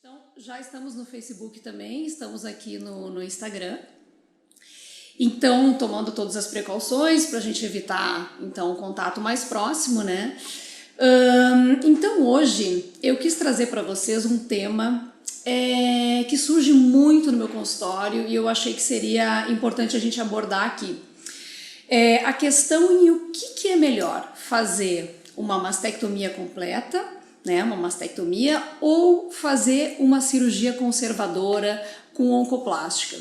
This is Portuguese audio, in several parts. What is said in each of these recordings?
Então, já estamos no Facebook também, estamos aqui no Instagram. Então, tomando todas as precauções para a gente evitar, então, o contato mais próximo, né? Então, hoje, eu quis trazer para vocês um tema que surge muito no meu consultório e eu achei que seria importante a gente abordar aqui. A questão em o que é melhor, fazer uma mastectomia completa, né, uma mastectomia, ou fazer uma cirurgia conservadora com oncoplástica.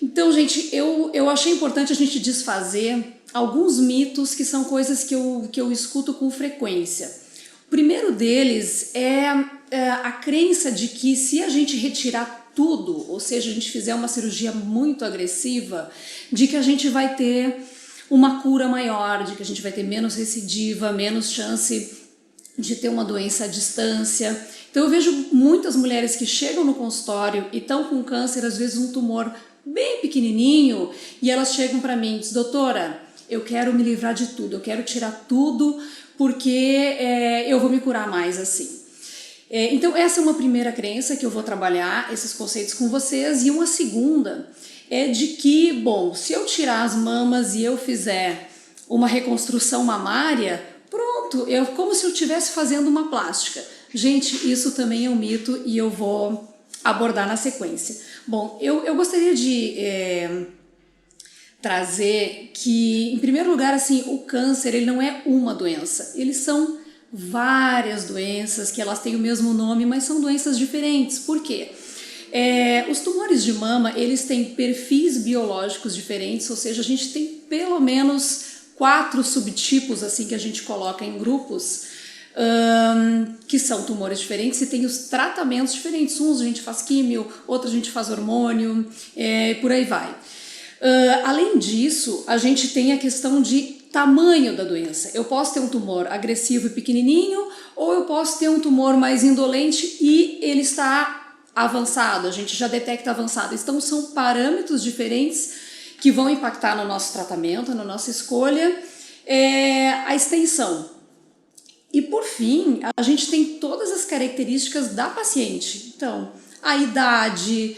Então, gente, eu achei importante a gente desfazer alguns mitos que são coisas que eu escuto com frequência. O primeiro deles é a crença de que se a gente retirar tudo, ou seja, a gente fizer uma cirurgia muito agressiva, de que a gente vai ter uma cura maior, de que a gente vai ter menos recidiva, menos chance de ter uma doença à distância. Então eu vejo muitas mulheres que chegam no consultório e estão com câncer, às vezes um tumor bem pequenininho, e elas chegam para mim e dizem: doutora, eu quero me livrar de tudo, eu quero tirar tudo porque eu vou me curar mais assim. Então essa é uma primeira crença que eu vou trabalhar esses conceitos com vocês, e uma segunda é de que, bom, se eu tirar as mamas e eu fizer uma reconstrução mamária, pronto, como se eu estivesse fazendo uma plástica. Gente, isso também é um mito e eu vou abordar na sequência. Bom, eu gostaria de trazer que, em primeiro lugar, assim, o câncer ele não é uma doença, eles são várias doenças que elas têm o mesmo nome, mas são doenças diferentes. Por quê? Os tumores de mama, eles têm perfis biológicos diferentes, ou seja, a gente tem pelo menos 4 subtipos assim que a gente coloca em grupos, que são tumores diferentes, e tem os tratamentos diferentes. Uns a gente faz químio, outros a gente faz hormônio, por aí vai. Além disso, a gente tem a questão de tamanho da doença. Eu posso ter um tumor agressivo e pequenininho, ou eu posso ter um tumor mais indolente e ele está avançado, a gente já detecta avançado. Então são parâmetros diferentes que vão impactar no nosso tratamento, na nossa escolha, a extensão. E por fim, a gente tem todas as características da paciente. Então, a idade,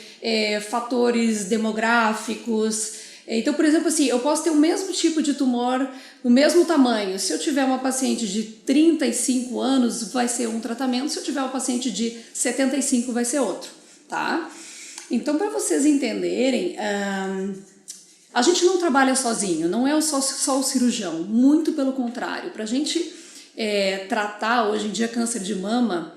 fatores demográficos. Então, por exemplo, assim, eu posso ter o mesmo tipo de tumor, o mesmo tamanho. Se eu tiver uma paciente de 35 anos, vai ser um tratamento. Se eu tiver uma paciente de 75, vai ser outro, tá? Então, para vocês entenderem, a gente não trabalha sozinho, não é só o cirurgião, muito pelo contrário. Para a gente tratar hoje em dia câncer de mama,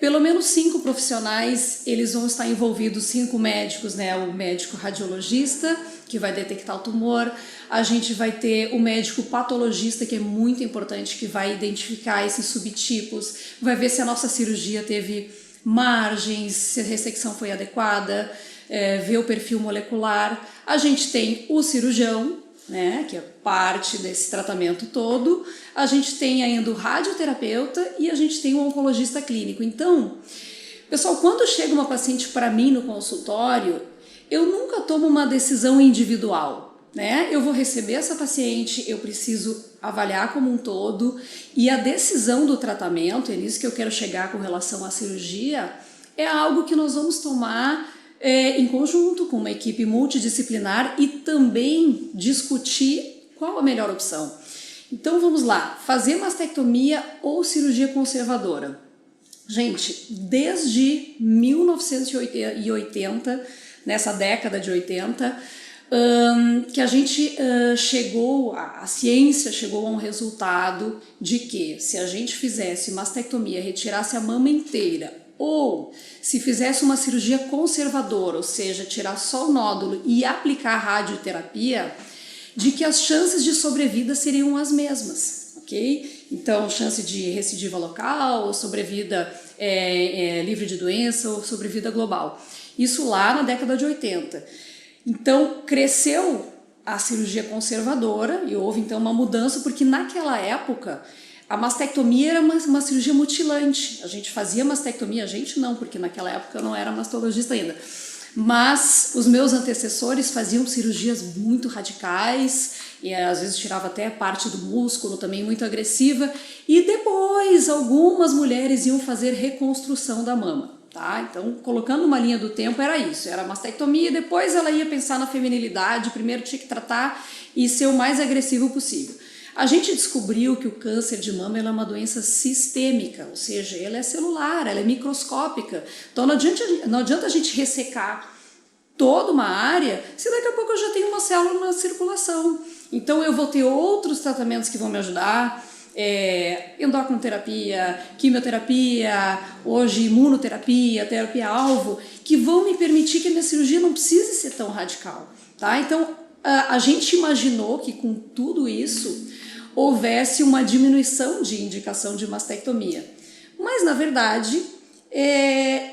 pelo menos 5 profissionais, eles vão estar envolvidos, 5 médicos, né? O médico radiologista, que vai detectar o tumor, a gente vai ter o médico patologista, que é muito importante, que vai identificar esses subtipos, vai ver se a nossa cirurgia teve margens, se a ressecção foi adequada, ver o perfil molecular. A gente tem o cirurgião, né, que é parte desse tratamento todo, a gente tem ainda o radioterapeuta e a gente tem o oncologista clínico. Então, pessoal, quando chega uma paciente para mim no consultório, eu nunca tomo uma decisão individual, né? Eu vou receber essa paciente, eu preciso avaliar como um todo, e a decisão do tratamento, é nisso que eu quero chegar com relação à cirurgia, é algo que nós vamos tomar em conjunto com uma equipe multidisciplinar e também discutir qual a melhor opção. Então vamos lá, fazer mastectomia ou cirurgia conservadora? Gente, desde 1980, nessa década de 80, que a gente a ciência chegou a um resultado de que se a gente fizesse mastectomia, retirasse a mama inteira, ou se fizesse uma cirurgia conservadora, ou seja, tirar só o nódulo e aplicar radioterapia, de que as chances de sobrevida seriam as mesmas, ok? Então, chance de recidiva local, ou sobrevida livre de doença, ou sobrevida global. Isso lá na década de 80. Então, cresceu a cirurgia conservadora e houve então uma mudança, porque naquela época a mastectomia era uma cirurgia mutilante. A gente fazia mastectomia, a gente não, porque naquela época eu não era mastologista ainda. Mas os meus antecessores faziam cirurgias muito radicais e às vezes tirava até parte do músculo, também muito agressiva. E depois algumas mulheres iam fazer reconstrução da mama. tá? Então, colocando uma linha do tempo, era isso, era mastectomia, depois ela ia pensar na feminilidade, primeiro tinha que tratar e ser o mais agressivo possível. A gente descobriu que o câncer de mama é uma doença sistêmica, ou seja, ela é celular, ela é microscópica, então não adianta a gente ressecar toda uma área se daqui a pouco eu já tenho uma célula na circulação. Então eu vou ter outros tratamentos que vão me ajudar, endocrinoterapia, quimioterapia, hoje imunoterapia, terapia-alvo, que vão me permitir que a minha cirurgia não precise ser tão radical, tá? Então a gente imaginou que com tudo isso houvesse uma diminuição de indicação de mastectomia, mas na verdade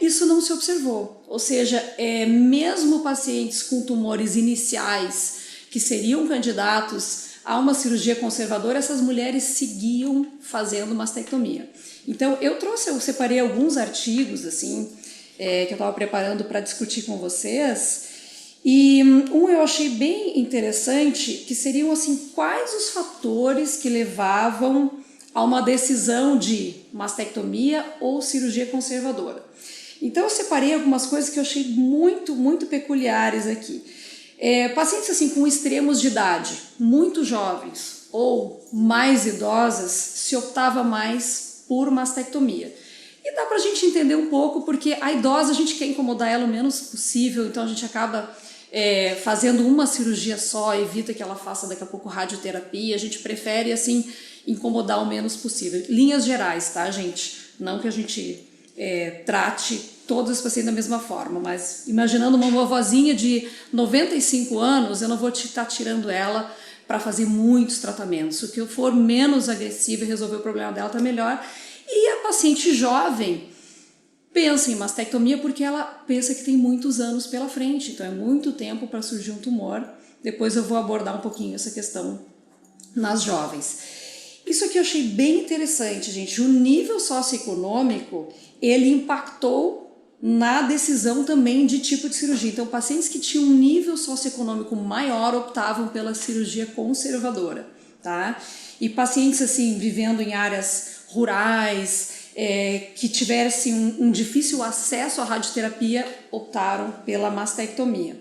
isso não se observou, ou seja, mesmo pacientes com tumores iniciais que seriam candidatos a uma cirurgia conservadora, essas mulheres seguiam fazendo mastectomia. Então eu separei alguns artigos assim que eu estava preparando para discutir com vocês, e eu achei bem interessante, que seriam assim, quais os fatores que levavam a uma decisão de mastectomia ou cirurgia conservadora. Então eu separei algumas coisas que eu achei muito peculiares aqui. Pacientes assim com extremos de idade, muito jovens ou mais idosas, se optava mais por mastectomia. E dá pra gente entender um pouco, porque a idosa a gente quer incomodar ela o menos possível, então a gente acaba fazendo uma cirurgia só, evita que ela faça daqui a pouco radioterapia, a gente prefere assim incomodar o menos possível. Linhas gerais, tá, gente? Não que a gente trate todos os pacientes da mesma forma, mas imaginando uma vovozinha de 95 anos, eu não vou estar tirando ela para fazer muitos tratamentos. O que eu for menos agressivo e resolver o problema dela tá melhor. E a paciente jovem pensa em mastectomia porque ela pensa que tem muitos anos pela frente, então é muito tempo para surgir um tumor. Depois eu vou abordar um pouquinho essa questão nas jovens. Isso aqui eu achei bem interessante, gente. O nível socioeconômico, ele impactou na decisão também de tipo de cirurgia. Então, pacientes que tinham um nível socioeconômico maior optavam pela cirurgia conservadora, tá? E pacientes assim vivendo em áreas rurais, que tivessem um difícil acesso à radioterapia, optaram pela mastectomia.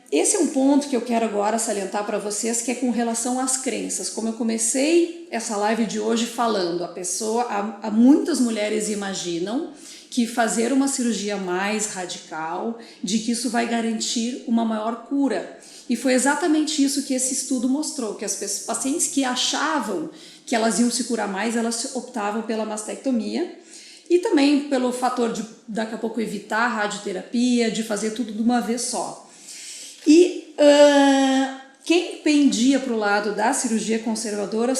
Esse é um ponto que eu quero agora salientar para vocês, que é com relação às crenças. Como eu comecei essa live de hoje falando, muitas mulheres imaginam que fazer uma cirurgia mais radical, de que isso vai garantir uma maior cura. E foi exatamente isso que esse estudo mostrou, que as pacientes que achavam que elas iam se curar mais, elas optavam pela mastectomia, e também pelo fator de daqui a pouco evitar a radioterapia, de fazer tudo de uma vez só. E quem pendia para o lado da cirurgia conservadora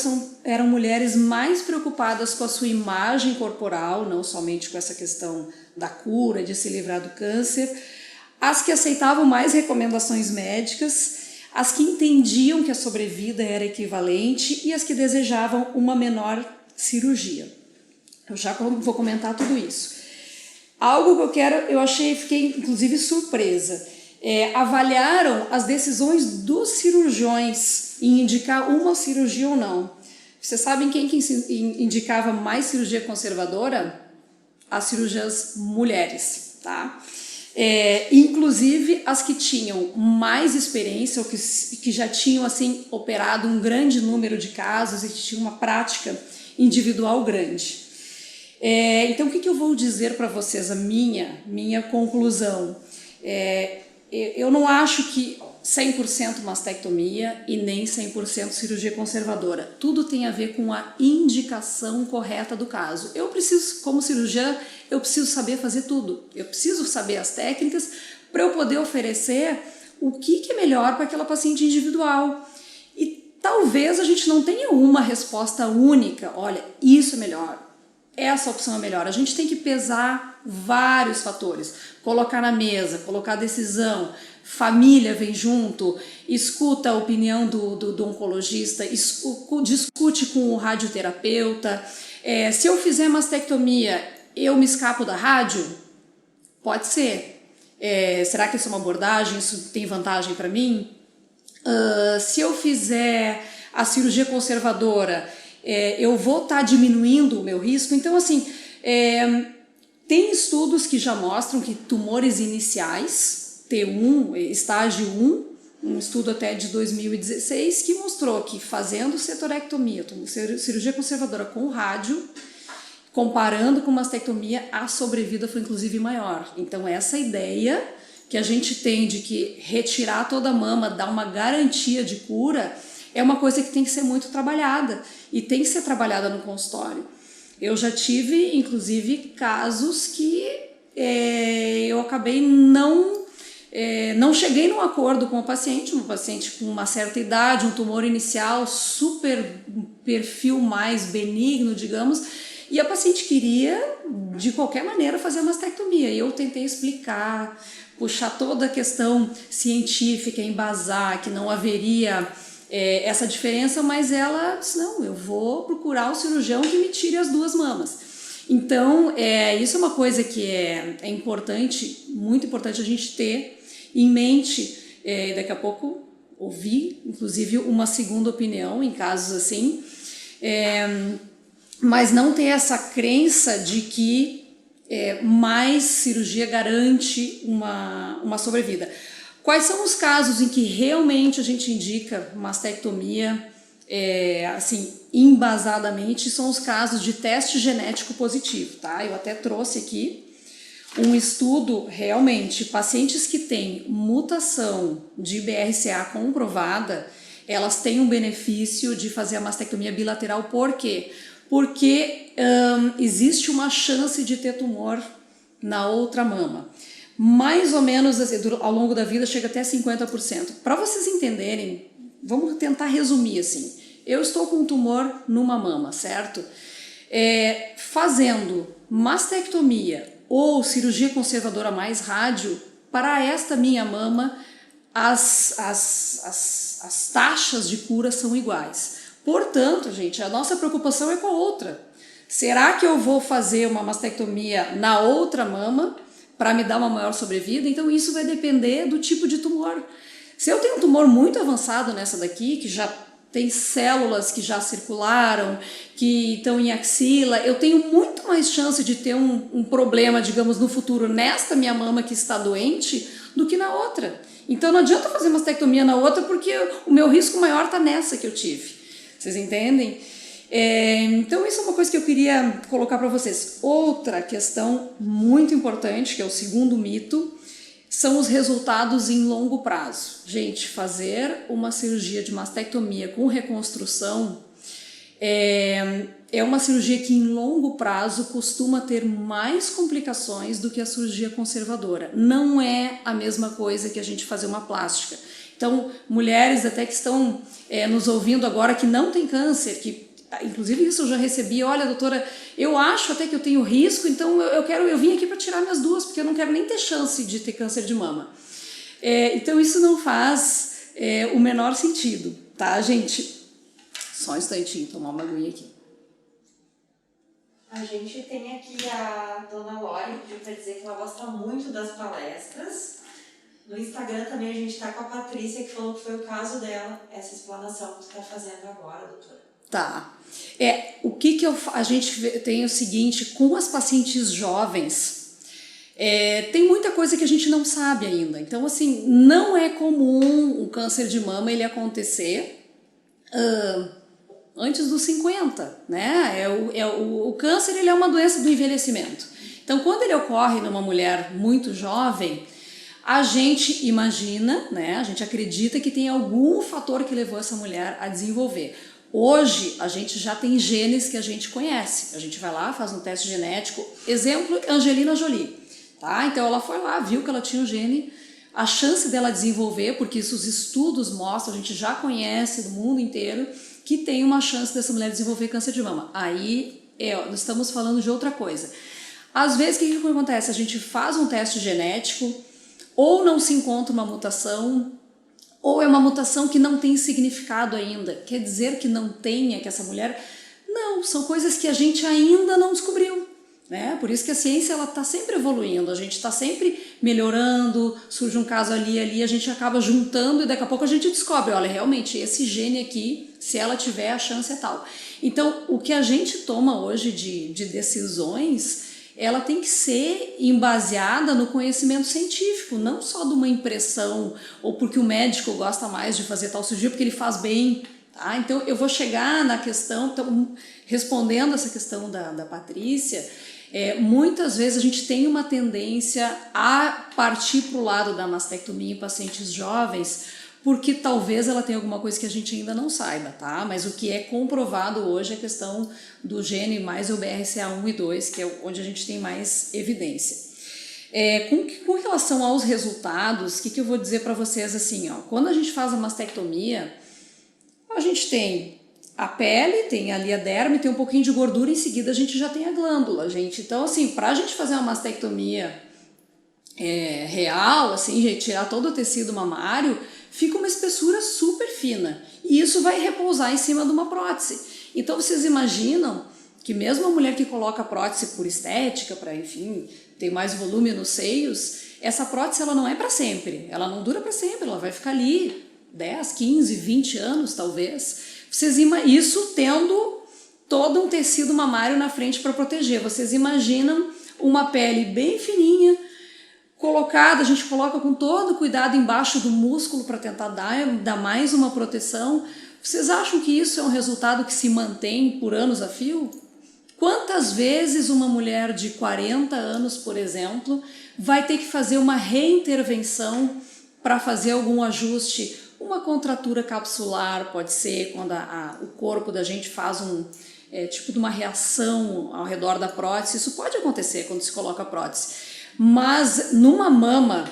eram mulheres mais preocupadas com a sua imagem corporal, não somente com essa questão da cura, de se livrar do câncer, as que aceitavam mais recomendações médicas, as que entendiam que a sobrevida era equivalente e as que desejavam uma menor cirurgia. Eu já vou comentar tudo isso. Algo que fiquei inclusive surpresa. Avaliaram as decisões dos cirurgiões em indicar uma cirurgia ou não. Vocês sabem quem que indicava mais cirurgia conservadora? As cirurgiãs mulheres, tá? Inclusive as que tinham mais experiência ou que já tinham assim operado um grande número de casos e que tinham uma prática individual grande. Então o que eu vou dizer para vocês, a minha conclusão? Eu não acho que 100% mastectomia e nem 100% cirurgia conservadora. Tudo tem a ver com a indicação correta do caso. Eu preciso, como cirurgiã, eu preciso saber fazer tudo. Eu preciso saber as técnicas para eu poder oferecer o que é melhor para aquela paciente individual. E talvez a gente não tenha uma resposta única. Olha, isso é melhor. Essa opção é melhor. A gente tem que pesar vários fatores, colocar na mesa, colocar a decisão, família vem junto, escuta a opinião do oncologista, discute com o radioterapeuta. Se eu fizer mastectomia, eu me escapo da rádio? Pode ser. Será que isso é uma abordagem? Isso tem vantagem para mim? Se eu fizer a cirurgia conservadora, eu vou estar diminuindo o meu risco? Então, assim, Tem estudos que já mostram que tumores iniciais, T1, estágio 1, um estudo até de 2016, que mostrou que fazendo setorectomia, cirurgia conservadora com rádio, comparando com mastectomia, a sobrevida foi inclusive maior. Então essa ideia que a gente tem de que retirar toda a mama dá uma garantia de cura é uma coisa que tem que ser muito trabalhada e tem que ser trabalhada no consultório. Eu já tive, inclusive, casos que eu acabei não cheguei num acordo com o paciente, um paciente com uma certa idade, um tumor inicial, super perfil mais benigno, digamos, e a paciente queria, de qualquer maneira, fazer a mastectomia. E eu tentei explicar, puxar toda a questão científica, embasar que não haveria essa diferença, mas ela disse, não, eu vou procurar o cirurgião que me tire as duas mamas. Então, isso é uma coisa que é importante, muito importante a gente ter em mente. Daqui a pouco ouvir, inclusive, uma segunda opinião em casos assim, mas não ter essa crença de que mais cirurgia garante uma sobrevida. Quais são os casos em que realmente a gente indica mastectomia, assim, embasadamente? São os casos de teste genético positivo, tá? Eu até trouxe aqui um estudo, realmente, pacientes que têm mutação de BRCA comprovada, elas têm um benefício de fazer a mastectomia bilateral. Por quê? Porque existe uma chance de ter tumor na outra mama. Mais ou menos assim, ao longo da vida chega até 50%. Para vocês entenderem, vamos tentar resumir assim. Eu estou com um tumor numa mama, certo? Fazendo mastectomia ou cirurgia conservadora mais rádio, para esta minha mama, as taxas de cura são iguais. Portanto, gente, a nossa preocupação é com a outra. Será que eu vou fazer uma mastectomia na outra mama para me dar uma maior sobrevida? Então isso vai depender do tipo de tumor. Se eu tenho um tumor muito avançado nessa daqui, que já tem células que já circularam, que estão em axila, eu tenho muito mais chance de ter um problema, digamos, no futuro nesta minha mama que está doente do que na outra. Então não adianta fazer mastectomia na outra porque o meu risco maior está nessa que eu tive. Vocês entendem? Então isso é uma coisa que eu queria colocar para vocês. Outra questão muito importante, que é o segundo mito, são os resultados em longo prazo. Gente, fazer uma cirurgia de mastectomia com reconstrução é uma cirurgia que em longo prazo costuma ter mais complicações do que a cirurgia conservadora. Não é a mesma coisa que a gente fazer uma plástica. Então, mulheres até que estão nos ouvindo agora que não tem câncer, que inclusive isso eu já recebi, olha doutora, eu acho até que eu tenho risco, então eu vim aqui para tirar minhas duas, porque eu não quero nem ter chance de ter câncer de mama. Então isso não faz o menor sentido, tá, gente? Só um instantinho, tomar uma aguinha aqui. A gente tem aqui a dona Lore, que pediu para dizer que ela gosta muito das palestras. No Instagram também a gente está com a Patrícia, que falou que foi o caso dela, essa explanação que você está fazendo agora, doutora. Tá. O que a gente tem o seguinte, com as pacientes jovens, tem muita coisa que a gente não sabe ainda. Então, assim, não é comum o câncer de mama ele acontecer antes dos 50, né? O câncer ele é uma doença do envelhecimento. Então, quando ele ocorre numa mulher muito jovem, a gente imagina, né? A gente acredita que tem algum fator que levou essa mulher a desenvolver. Hoje, a gente já tem genes que a gente conhece. A gente vai lá, faz um teste genético. Exemplo, Angelina Jolie. Tá? Então, ela foi lá, viu que ela tinha um gene. A chance dela desenvolver, porque isso os estudos mostram, a gente já conhece do mundo inteiro, que tem uma chance dessa mulher desenvolver câncer de mama. Aí, nós estamos falando de outra coisa. Às vezes, o que acontece? A gente faz um teste genético, ou não se encontra uma mutação, ou é uma mutação que não tem significado ainda. Quer dizer que não tenha, que essa mulher... Não, são coisas que a gente ainda não descobriu, né? Por isso que a ciência está sempre evoluindo, a gente está sempre melhorando, surge um caso ali, a gente acaba juntando e daqui a pouco a gente descobre, olha, realmente esse gene aqui, se ela tiver, a chance é tal. Então, o que a gente toma hoje de decisões ela tem que ser embaseada no conhecimento científico, não só de uma impressão ou porque o médico gosta mais de fazer tal cirurgia porque ele faz bem, tá? Então eu vou chegar na questão, então, respondendo essa questão da Patrícia, muitas vezes a gente tem uma tendência a partir para o lado da mastectomia em pacientes jovens, porque talvez ela tenha alguma coisa que a gente ainda não saiba, tá? Mas o que é comprovado hoje é a questão do gene mais o BRCA1 e 2, que é onde a gente tem mais evidência. Com relação aos resultados, o que eu vou dizer para vocês assim, ó, quando a gente faz a mastectomia, a gente tem a pele, tem ali a derme, tem um pouquinho de gordura, em seguida a gente já tem a glândula, gente. Então, assim, para a gente fazer uma mastectomia real, assim, retirar todo o tecido mamário, fica uma espessura super fina e isso vai repousar em cima de uma prótese. Então vocês imaginam que mesmo a mulher que coloca prótese por estética, para enfim, ter mais volume nos seios, essa prótese ela não é para sempre, ela não dura para sempre, ela vai ficar ali 10, 15, 20 anos talvez. Isso tendo todo um tecido mamário na frente para proteger. Vocês imaginam uma pele bem fininha, colocada, a gente coloca com todo cuidado embaixo do músculo para tentar dar mais uma proteção. Vocês acham que isso é um resultado que se mantém por anos a fio? Quantas vezes uma mulher de 40 anos, por exemplo, vai ter que fazer uma reintervenção para fazer algum ajuste? Uma contratura capsular pode ser quando o corpo da gente faz tipo de uma reação ao redor da prótese. Isso pode acontecer quando se coloca a prótese. Mas numa mama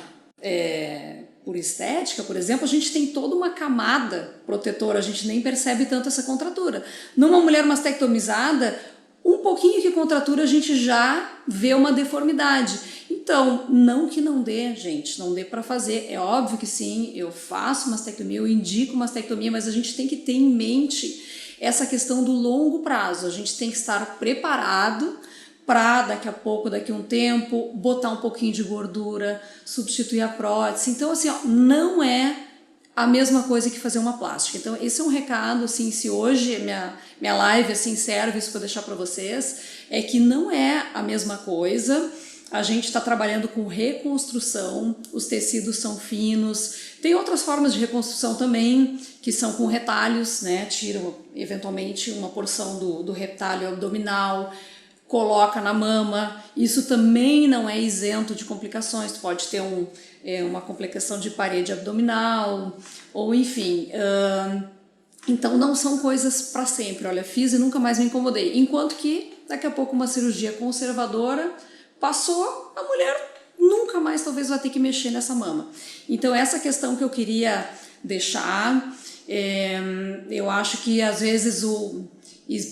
por estética, por exemplo, a gente tem toda uma camada protetora, a gente nem percebe tanto essa contratura. Numa mulher mastectomizada, um pouquinho de contratura a gente já vê uma deformidade. Então, não que não dê, gente, não dê para fazer. É óbvio que sim, eu faço mastectomia, eu indico mastectomia, mas a gente tem que ter em mente essa questão do longo prazo. A gente tem que estar preparado para daqui a pouco, daqui a um tempo, botar um pouquinho de gordura, substituir a prótese. Então, assim, ó, não é a mesma coisa que fazer uma plástica. Então, esse é um recado, assim, se hoje minha live assim, serve isso para deixar para vocês, é que não é a mesma coisa. A gente está trabalhando com reconstrução, os tecidos são finos. Tem outras formas de reconstrução também, que são com retalhos, né? Tiram eventualmente uma porção do retalho abdominal, coloca na mama. Isso também não é isento de complicações. Tu pode ter uma complicação de parede abdominal, ou enfim. Então não são coisas para sempre. Olha, fiz e nunca mais me incomodei. Enquanto que daqui a pouco uma cirurgia conservadora passou, a mulher nunca mais talvez vai ter que mexer nessa mama. Então essa questão que eu queria deixar, eu acho que às vezes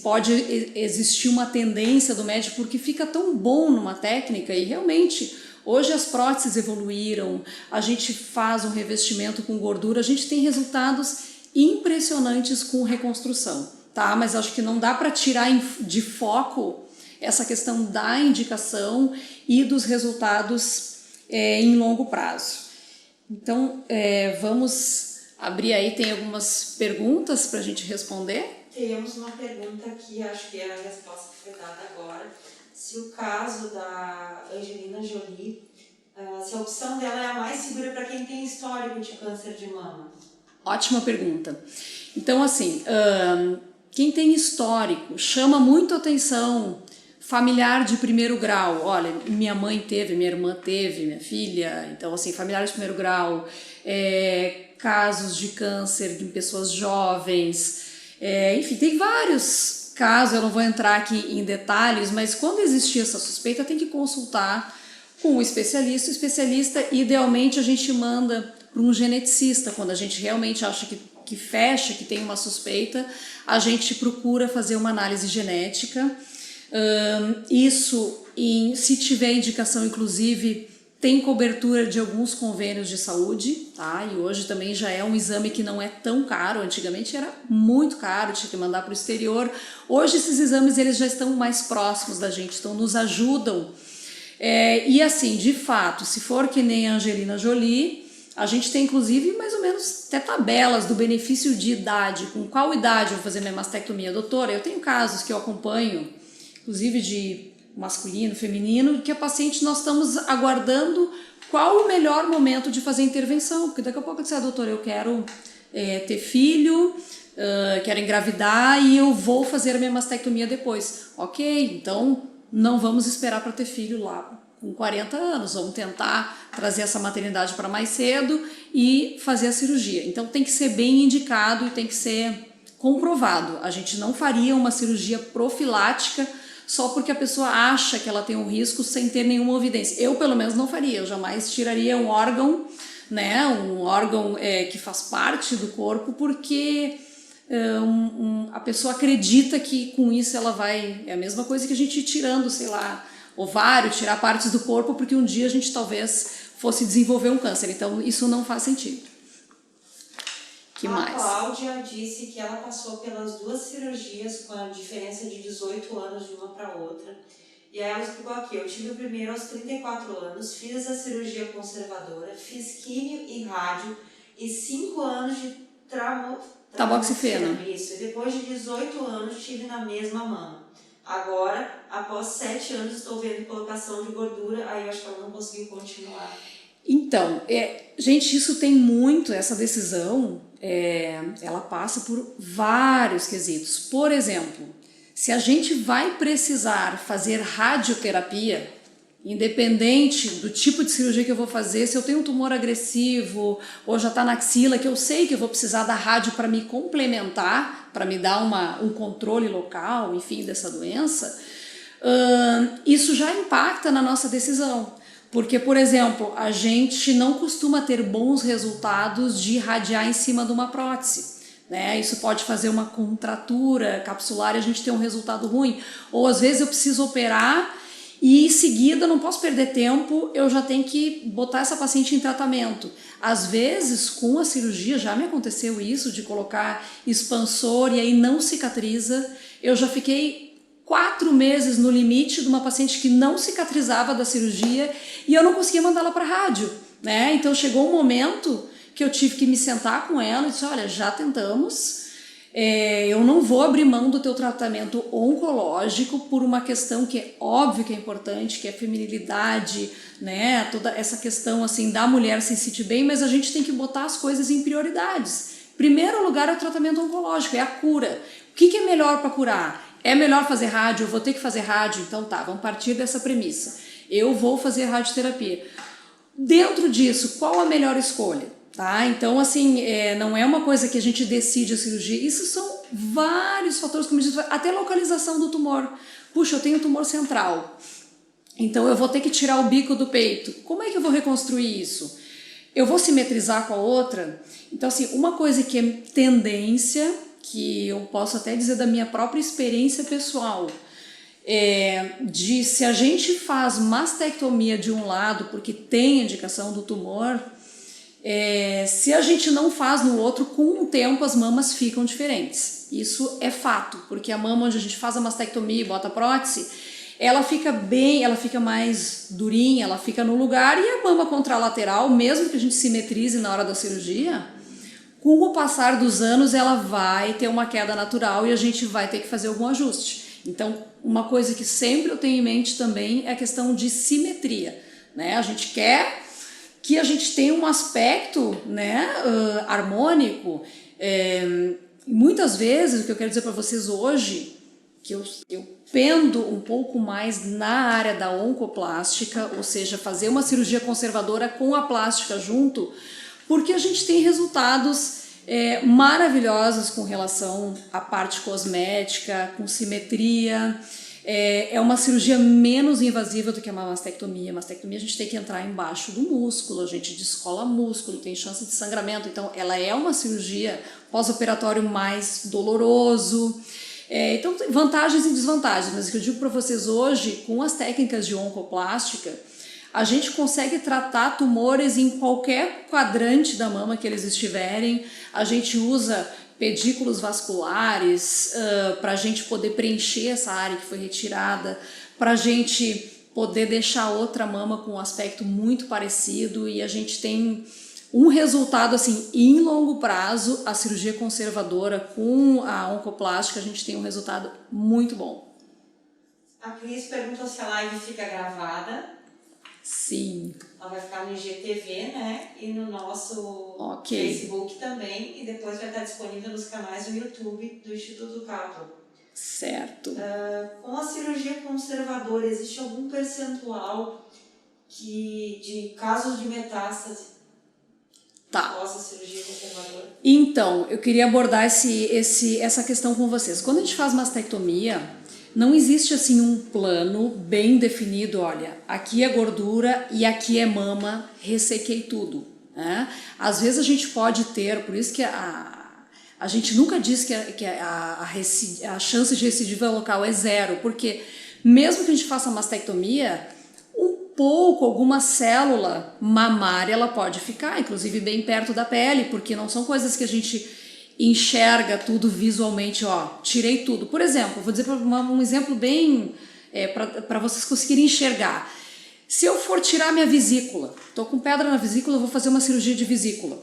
pode existir uma tendência do médico porque fica tão bom numa técnica e realmente hoje as próteses evoluíram, a gente faz um revestimento com gordura, a gente tem resultados impressionantes com reconstrução, tá? Mas acho que não dá para tirar de foco essa questão da indicação e dos resultados em longo prazo. Então, vamos abrir aí, tem algumas perguntas para a gente responder? Temos uma pergunta aqui, acho que é a resposta que foi dada agora. Se o caso da Angelina Jolie, se a opção dela é a mais segura para quem tem histórico de câncer de mama? Ótima pergunta. Então, assim, quem tem histórico chama muito atenção. Familiar de primeiro grau, olha, minha mãe teve, minha irmã teve, minha filha, então assim, familiar de primeiro grau, casos de câncer em pessoas jovens, enfim, tem vários casos, eu não vou entrar aqui em detalhes, mas quando existir essa suspeita tem que consultar com um especialista. O especialista, idealmente, a gente manda para um geneticista, quando a gente realmente acha que fecha, que tem uma suspeita, a gente procura fazer uma análise genética. Isso, se tiver indicação, inclusive, tem cobertura de alguns convênios de saúde, tá? E hoje também já é um exame que não é tão caro. Antigamente era muito caro, tinha que mandar para o exterior. Hoje esses exames eles já estão mais próximos da gente, então nos ajudam. E assim, de fato, se for que nem a Angelina Jolie, a gente tem inclusive mais ou menos até tabelas do benefício de idade, com qual idade eu vou fazer minha mastectomia. Doutora, eu tenho casos que eu acompanho, inclusive de masculino, feminino, que a paciente, nós estamos aguardando qual o melhor momento de fazer a intervenção, porque daqui a pouco eu disse, doutora, eu quero ter filho, quero engravidar e eu vou fazer a minha mastectomia depois. Ok, então não vamos esperar para ter filho lá com 40 anos, vamos tentar trazer essa maternidade para mais cedo e fazer a cirurgia. Então tem que ser bem indicado e tem que ser comprovado. A gente não faria uma cirurgia profilática só porque a pessoa acha que ela tem um risco sem ter nenhuma evidência. Eu, pelo menos, não faria. Eu jamais tiraria um órgão, né, um órgão que faz parte do corpo, porque a pessoa acredita que com isso ela vai... É a mesma coisa que a gente ir tirando, sei lá, ovário, tirar partes do corpo, porque um dia a gente talvez fosse desenvolver um câncer. Então, isso não faz sentido. Que mais? A Cláudia disse que ela passou pelas 2 cirurgias com a diferença de 18 anos de uma para outra. E aí ela explicou aqui, eu tive o primeiro aos 34 anos, fiz a cirurgia conservadora, fiz químio e rádio e 5 anos de tamoxifeno. Isso, e depois de 18 anos tive na mesma mama. Agora, após 7 anos, estou vendo colocação de gordura, aí eu acho que ela não conseguiu continuar. Então, gente, isso tem muito, essa decisão, ela passa por vários quesitos. Por exemplo, se a gente vai precisar fazer radioterapia, independente do tipo de cirurgia que eu vou fazer, se eu tenho um tumor agressivo ou já está na axila, que eu sei que eu vou precisar da rádio para me complementar, para me dar um controle local, enfim, dessa doença, isso já impacta na nossa decisão. Porque, por exemplo, a gente não costuma ter bons resultados de irradiar em cima de uma prótese, né? Isso pode fazer uma contratura capsular e a gente ter um resultado ruim. Ou às vezes eu preciso operar e em seguida, não posso perder tempo, eu já tenho que botar essa paciente em tratamento. Às vezes, com a cirurgia, já me aconteceu isso, de colocar expansor e aí não cicatriza. Eu já fiquei 4 meses no limite de uma paciente que não cicatrizava da cirurgia e eu não conseguia mandá-la para rádio, né? Então chegou um momento que eu tive que me sentar com ela e disse, olha, já tentamos, eu não vou abrir mão do teu tratamento oncológico por uma questão que é óbvio que é importante, que é a feminilidade, né? Toda essa questão assim da mulher se sentir bem, mas a gente tem que botar as coisas em prioridades. Primeiro lugar é o tratamento oncológico, é a cura. O que é melhor para curar? É melhor fazer rádio? Eu vou ter que fazer rádio? Então tá, vamos partir dessa premissa. Eu vou fazer radioterapia. Dentro disso, qual a melhor escolha? Tá? Então, assim, não é uma coisa que a gente decide a cirurgia. Isso são vários fatores, como eu disse, até localização do tumor. Puxa, eu tenho tumor central. Então, eu vou ter que tirar o bico do peito. Como é que eu vou reconstruir isso? Eu vou simetrizar com a outra? Então, assim, uma coisa que é tendência, que eu posso até dizer da minha própria experiência pessoal, de se a gente faz mastectomia de um lado porque tem indicação do tumor, se a gente não faz no outro, com o tempo as mamas ficam diferentes. Isso é fato, porque a mama onde a gente faz a mastectomia e bota a prótese, ela fica mais durinha, ela fica no lugar, e a mama contralateral, mesmo que a gente simetrize na hora da cirurgia, com o passar dos anos ela vai ter uma queda natural e a gente vai ter que fazer algum ajuste. Então, uma coisa que sempre eu tenho em mente também é a questão de simetria, né? A gente quer que a gente tenha um aspecto, né, harmônico. Muitas vezes, o que eu quero dizer para vocês hoje, que eu pendo um pouco mais na área da oncoplástica, ou seja, fazer uma cirurgia conservadora com a plástica junto, porque a gente tem resultados maravilhosos com relação à parte cosmética, com simetria. É uma cirurgia menos invasiva do que uma mastectomia. A mastectomia a gente tem que entrar embaixo do músculo, a gente descola músculo, tem chance de sangramento. Então ela é uma cirurgia pós-operatório mais doloroso. Então tem vantagens e desvantagens, mas o que eu digo para vocês hoje, com as técnicas de oncoplástica, a gente consegue tratar tumores em qualquer quadrante da mama que eles estiverem. A gente usa pedículos vasculares para a gente poder preencher essa área que foi retirada, para a gente poder deixar outra mama com um aspecto muito parecido, e a gente tem um resultado assim, em longo prazo. A cirurgia conservadora com a oncoplástica, a gente tem um resultado muito bom. A Cris perguntou se a live fica gravada. Sim. Ela vai ficar no IGTV, né? E no nosso Facebook também. E depois vai estar disponível nos canais do YouTube do Instituto Cato. Certo. Com a cirurgia conservadora, existe algum percentual de casos de metástase após a cirurgia conservadora? Então, eu queria abordar essa questão com vocês. Quando a gente faz mastectomia, não existe assim um plano bem definido, olha, aqui é gordura e aqui é mama, ressequei tudo, né? Às vezes a gente pode ter, por isso que a gente nunca diz que a chance de recidiva local é zero, porque mesmo que a gente faça mastectomia, alguma célula mamária ela pode ficar, inclusive bem perto da pele, porque não são coisas que a gente enxerga tudo visualmente, tirei tudo. Por exemplo, vou dizer um exemplo bem para vocês conseguirem enxergar. Se eu for tirar minha vesícula, estou com pedra na vesícula, eu vou fazer uma cirurgia de vesícula.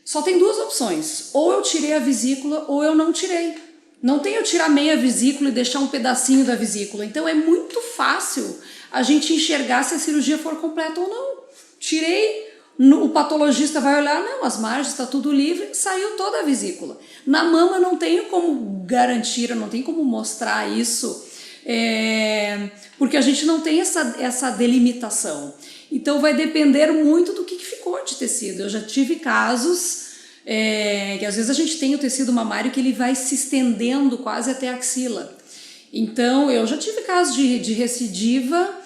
Só tem duas opções, ou eu tirei a vesícula ou eu não tirei. Não tem eu tirar meia vesícula e deixar um pedacinho da vesícula. Então é muito fácil a gente enxergar se a cirurgia for completa ou não. Tirei, o patologista vai olhar, não, as margens está tudo livre, saiu toda a vesícula. Na mama não tenho como garantir, eu não tenho como mostrar isso, porque a gente não tem essa delimitação. Então vai depender muito do que ficou de tecido. Eu já tive casos que às vezes a gente tem o tecido mamário que ele vai se estendendo quase até a axila. Então eu já tive casos de recidiva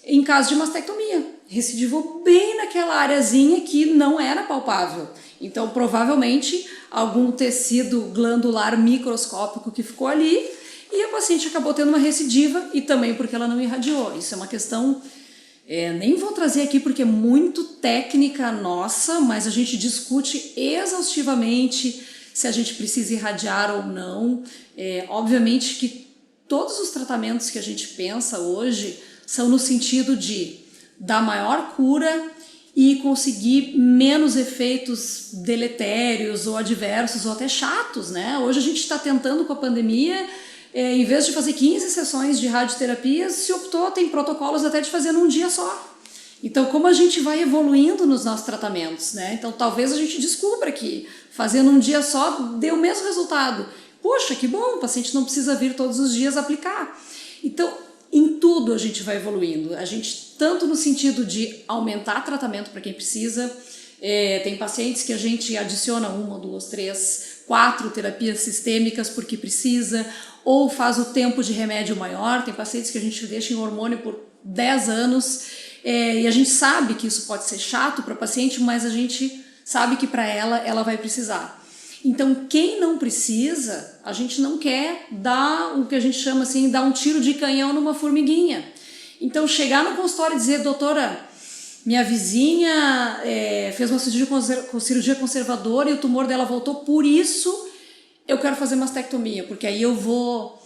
em caso de mastectomia. Recidivou bem naquela areazinha que não era palpável. Então provavelmente algum tecido glandular microscópico que ficou ali e a paciente acabou tendo uma recidiva e também porque ela não irradiou. Isso é uma questão... nem vou trazer aqui porque é muito técnica nossa, mas a gente discute exaustivamente se a gente precisa irradiar ou não. Obviamente que todos os tratamentos que a gente pensa hoje são no sentido de dar maior cura e conseguir menos efeitos deletérios ou adversos ou até chatos, né? Hoje a gente está tentando com a pandemia... em vez de fazer 15 sessões de radioterapia, se optou, tem protocolos até de fazer num dia só. Então, como a gente vai evoluindo nos nossos tratamentos, né? Então, talvez a gente descubra que fazendo um dia só dê o mesmo resultado. Poxa, que bom, o paciente não precisa vir todos os dias aplicar. Então, em tudo a gente vai evoluindo. A gente, tanto no sentido de aumentar tratamento para quem precisa, tem pacientes que a gente adiciona 1, 2, 3, 4 terapias sistêmicas porque precisa, ou faz o tempo de remédio maior. Tem pacientes que a gente deixa em hormônio por 10 anos e a gente sabe que isso pode ser chato para a paciente, mas a gente sabe que para ela vai precisar. Então, quem não precisa, a gente não quer dar o que a gente chama assim, dar um tiro de canhão numa formiguinha. Então, chegar no consultório e dizer, doutora, minha vizinha fez uma cirurgia conservadora e o tumor dela voltou, por isso eu quero fazer mastectomia, porque aí eu vou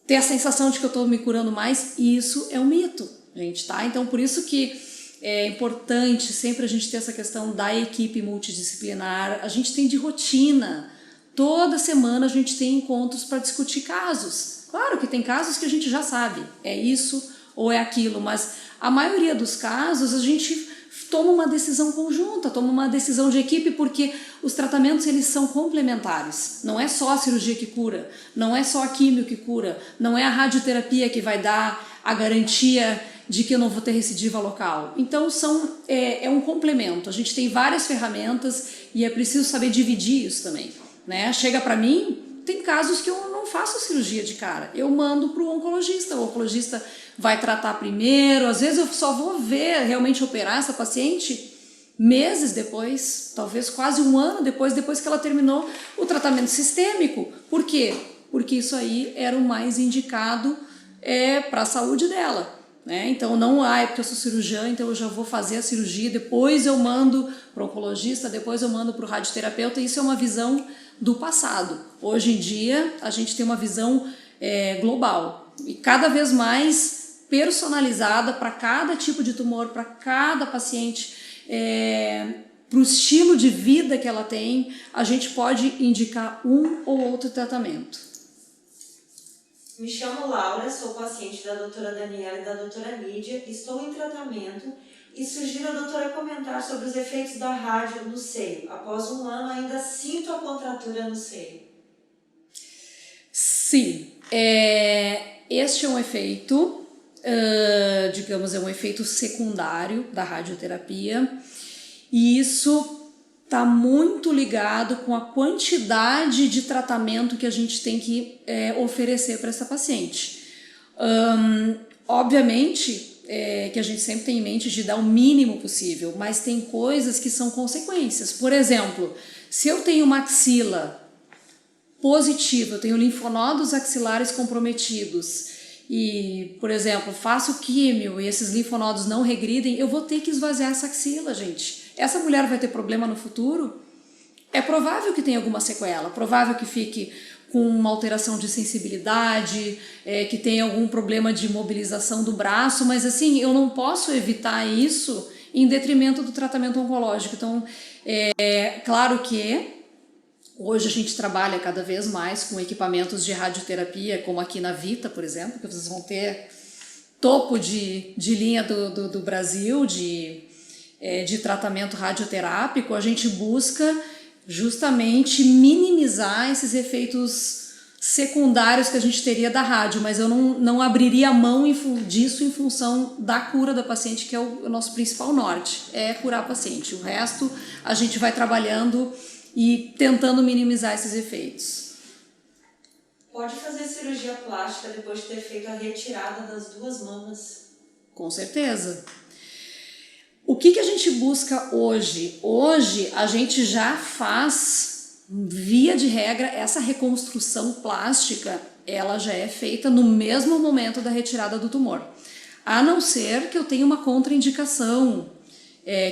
ter a sensação de que eu estou me curando mais, e isso é um mito, gente, tá? Então, por isso que é importante sempre a gente ter essa questão da equipe multidisciplinar. A gente tem de rotina, toda semana a gente tem encontros para discutir casos. Claro que tem casos que a gente já sabe, é isso ou é aquilo, mas a maioria dos casos a gente toma uma decisão conjunta, toma uma decisão de equipe, porque os tratamentos eles são complementares. Não é só a cirurgia que cura, não é só a químio que cura, não é a radioterapia que vai dar a garantia de que eu não vou ter recidiva local. Então é um complemento. A gente tem várias ferramentas e é preciso saber dividir isso também, né? Chega para mim, tem casos que eu não faço cirurgia de cara, eu mando para o oncologista vai tratar primeiro. Às vezes eu só vou ver realmente operar essa paciente meses depois, talvez quase um ano depois que ela terminou o tratamento sistêmico. Por quê? Porque isso aí era o mais indicado para a saúde dela, né? Então não é porque eu sou cirurgiã, então eu já vou fazer a cirurgia, depois eu mando para o oncologista, depois eu mando para o radioterapeuta. Isso é uma visão do passado. Hoje em dia a gente tem uma visão global e cada vez mais personalizada para cada tipo de tumor, para cada paciente, para o estilo de vida que ela tem, a gente pode indicar um ou outro tratamento. Me chamo Laura, sou paciente da doutora Daniela e da doutora Lídia, estou em tratamento e sugiro a doutora comentar sobre os efeitos da rádio no seio. Após 1 ano ainda sinto a contratura no seio. Sim, este é um efeito, digamos, é um efeito secundário da radioterapia, e isso está muito ligado com a quantidade de tratamento que a gente tem que oferecer para essa paciente. Obviamente que a gente sempre tem em mente de dar o mínimo possível, mas tem coisas que são consequências. Por exemplo, se eu tenho uma axila positiva, eu tenho linfonodos axilares comprometidos e, por exemplo, faço químio e esses linfonodos não regridem, eu vou ter que esvaziar essa axila, gente. Essa mulher vai ter problema no futuro? É provável que tenha alguma sequela, provável que fique com uma alteração de sensibilidade, que tenha algum problema de mobilização do braço, mas assim, eu não posso evitar isso em detrimento do tratamento oncológico. Então, claro que hoje a gente trabalha cada vez mais com equipamentos de radioterapia, como aqui na Vita, por exemplo, que vocês vão ter topo de linha do Brasil de tratamento radioterápico. A gente busca justamente minimizar esses efeitos secundários que a gente teria da rádio, mas eu não abriria a mão disso em função da cura da paciente, que é o nosso principal norte, é curar a paciente. O resto a gente vai trabalhando e tentando minimizar esses efeitos. Pode fazer cirurgia plástica depois de ter feito a retirada das 2 mamas? Com certeza. O que a gente busca hoje? Hoje a gente já faz, via de regra, essa reconstrução plástica, ela já é feita no mesmo momento da retirada do tumor. A não ser que eu tenha uma contraindicação,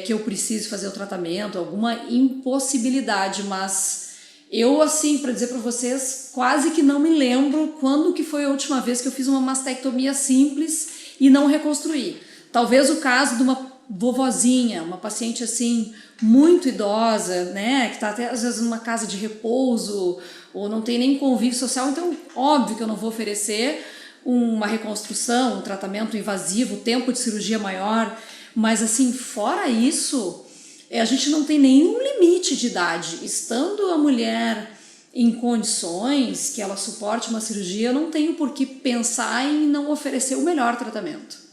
que eu precise fazer o tratamento, alguma impossibilidade, mas eu, assim, para dizer para vocês, quase que não me lembro quando que foi a última vez que eu fiz uma mastectomia simples e não reconstruí. Talvez o caso de uma vovozinha, uma paciente assim muito idosa, né, que está até às vezes numa casa de repouso ou não tem nem convívio social, então óbvio que eu não vou oferecer uma reconstrução, um tratamento invasivo, tempo de cirurgia maior, mas assim, fora isso, a gente não tem nenhum limite de idade. Estando a mulher em condições que ela suporte uma cirurgia, eu não tenho por que pensar em não oferecer o melhor tratamento.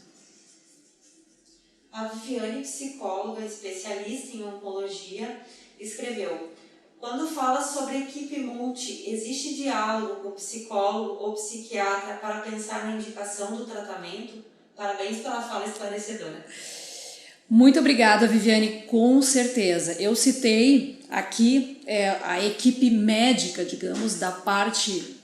A Viviane, psicóloga especialista em oncologia, escreveu: quando fala sobre equipe multi, existe diálogo com o psicólogo ou psiquiatra para pensar na indicação do tratamento? Parabéns pela fala esclarecedora. Muito obrigada, Viviane, com certeza. Eu citei aqui a equipe médica, digamos, da parte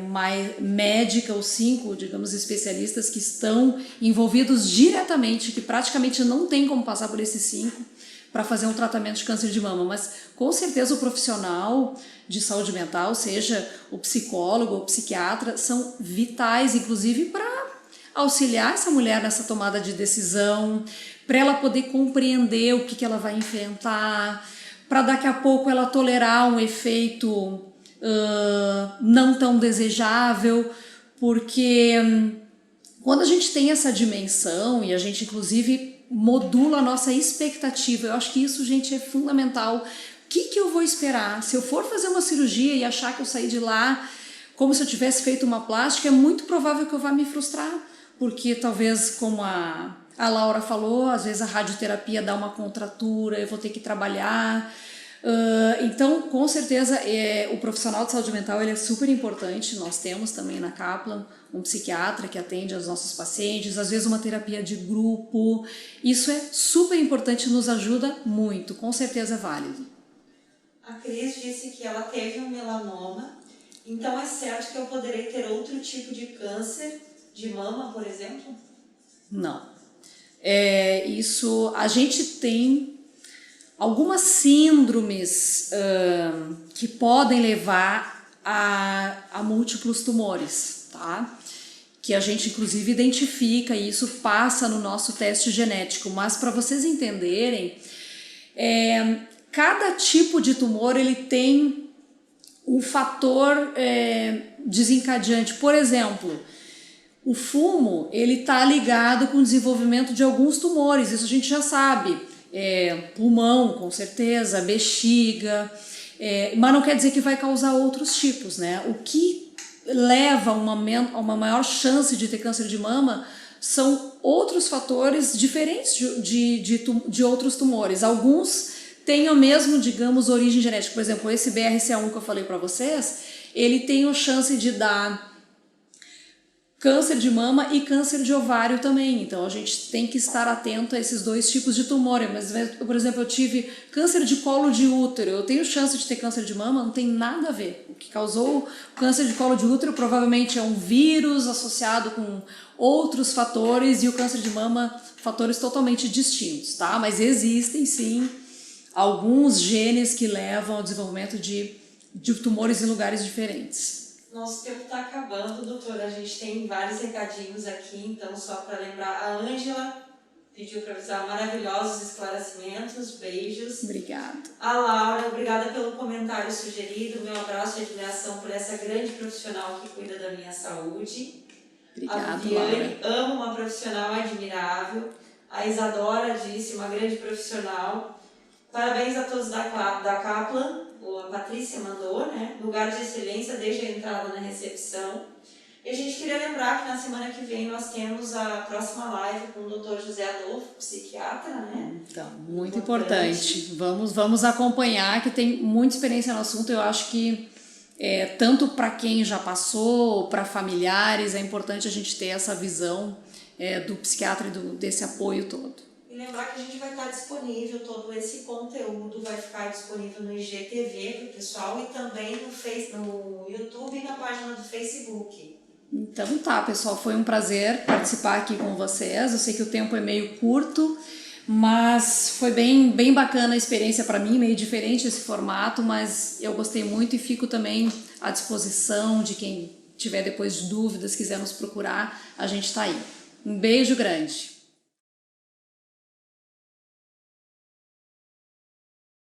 mais médica, os 5, digamos, especialistas que estão envolvidos diretamente, que praticamente não tem como passar por esses 5 para fazer um tratamento de câncer de mama, mas com certeza o profissional de saúde mental, seja o psicólogo ou o psiquiatra, são vitais, inclusive, para auxiliar essa mulher nessa tomada de decisão, para ela poder compreender o que ela vai enfrentar, para daqui a pouco ela tolerar um efeito não tão desejável, porque quando a gente tem essa dimensão e a gente inclusive modula a nossa expectativa, eu acho que isso, gente, é fundamental. O que eu vou esperar? Se eu for fazer uma cirurgia e achar que eu saí de lá como se eu tivesse feito uma plástica, é muito provável que eu vá me frustrar, porque talvez, como a Laura falou, às vezes a radioterapia dá uma contratura, eu vou ter que trabalhar. Então, com certeza, o profissional de saúde mental ele é super importante. Nós temos também na Kaplan um psiquiatra que atende aos nossos pacientes, às vezes uma terapia de grupo. Isso é super importante, nos ajuda muito, com certeza é válido. A Cris disse que ela teve um melanoma, então é certo que eu poderei ter outro tipo de câncer de mama, por exemplo? Não. Isso, a gente tem algumas síndromes que podem levar a múltiplos tumores, tá? Que a gente inclusive identifica e isso passa no nosso teste genético, mas para vocês entenderem, cada tipo de tumor ele tem um fator desencadeante. Por exemplo, o fumo, ele está ligado com o desenvolvimento de alguns tumores, isso a gente já sabe. Pulmão, com certeza, bexiga, mas não quer dizer que vai causar outros tipos, né? O que leva a uma maior chance de ter câncer de mama são outros fatores diferentes de outros tumores. Alguns têm a mesma, digamos, origem genética. Por exemplo, esse BRCA1 que eu falei para vocês, ele tem a chance de dar câncer de mama e câncer de ovário também, então a gente tem que estar atento a esses dois tipos de tumor. Mas, por exemplo, eu tive câncer de colo de útero, eu tenho chance de ter câncer de mama? Não tem nada a ver. O que causou o câncer de colo de útero provavelmente é um vírus associado com outros fatores, e o câncer de mama, fatores totalmente distintos, tá? Mas existem sim alguns genes que levam ao desenvolvimento de tumores em lugares diferentes. Nosso tempo está acabando, doutora. A gente tem vários recadinhos aqui, então só para lembrar, a Ângela pediu para avisar maravilhosos esclarecimentos, beijos. Obrigada. A Laura, obrigada pelo comentário sugerido, meu abraço e admiração por essa grande profissional que cuida da minha saúde. Obrigada, a Viane, Laura. amo uma profissional admirável. A Isadora disse, uma grande profissional. Parabéns a todos da Kaplan. A Patrícia mandou, né? Lugar de excelência desde a entrada na recepção. E a gente queria lembrar que na semana que vem nós temos a próxima live com o Dr. José Adolfo, psiquiatra, né? Então, muito importante. Vamos acompanhar, que tem muita experiência no assunto. Eu acho que tanto para quem já passou, para familiares, é importante a gente ter essa visão do psiquiatra e desse apoio todo. E lembrar que a gente vai estar disponível, todo esse conteúdo vai ficar disponível no IGTV para o pessoal e também no YouTube e na página do Facebook. Então tá, pessoal, foi um prazer participar aqui com vocês. Eu sei que o tempo é meio curto, mas foi bem bacana a experiência para mim, meio diferente esse formato, mas eu gostei muito e fico também à disposição de quem tiver depois dúvidas, quiser nos procurar, a gente tá aí. Um beijo grande!